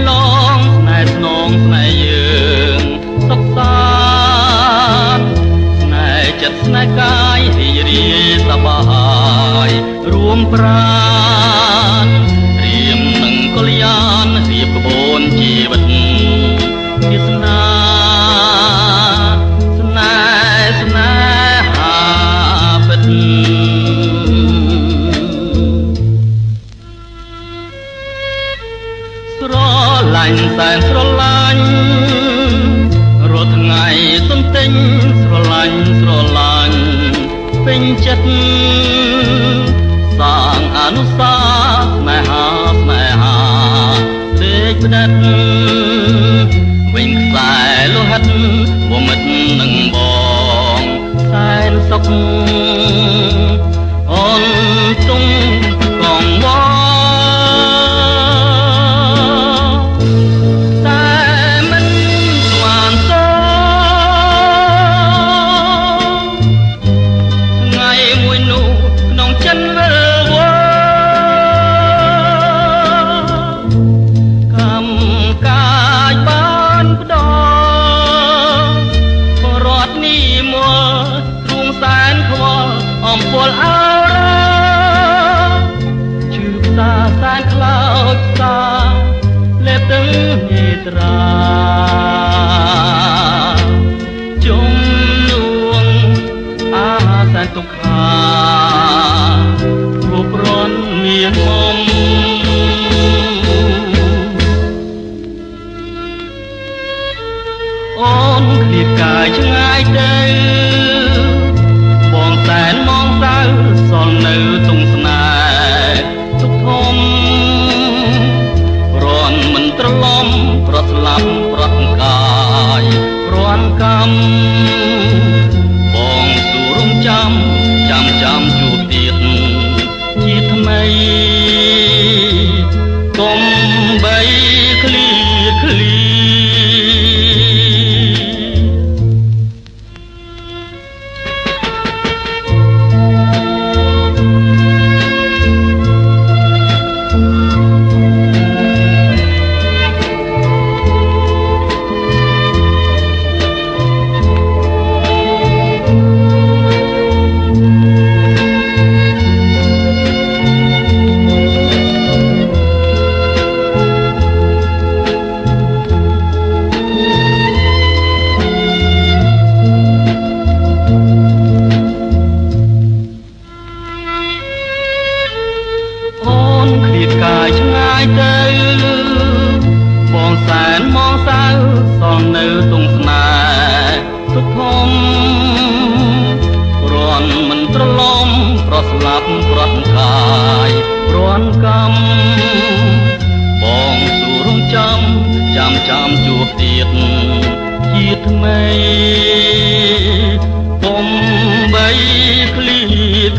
ឡងស្នេហ៍ស្នងស្នេហ៍យើងសុខសាន្តស្នេហ៍ចិត្តស្នេហ៍កាយរីករាយសប្បាយរួមប្រាណរៀមនឹងកល្យានរៀបក្បួនជីវិតវាសនាស្នេហាពិតស្រឡាញ់សែនស្រឡាញ់រាល់ថ្ងៃសន្ទិញស្រឡាញ់ពេញចិត្តសាងអនុស្សាវរីយ៍ស្នេហាដេកផ្ដិតវិញខ្សែលោហិតบ่មិត្តនឹងបងសែនសុខអូនទុំកងមកអំពលអរជឿផ្សាសែនខ្លោចផ្សាលេបទឹកនេត្រាជុំនួងអាសែនទុក្ខារួបរន់មានមុំអូនឃ្លាតកាយឆ្ងាយទៅបងសែនមកសៅសល់នៅទងស្នេហ៍ទុកធំរាន់មិនត្រឡំប្រត់ស្លាប់ប្រត់កាយរាន់កម្មបងទូរំចាំជួបទៀតជាថ្មីកុំបីឃ្លៀតកាយឆ្ងាយទៅបងសែនមកសៅសល់នៅទងស្នេហ៍ទុកធំរាន់មិនត្រឡំប្រត់ស្លាប់ប្រត់កាយរាន់កម្មបងទូរំចាំជួបទៀតជាថ្មីកុំបីឃ្លៀត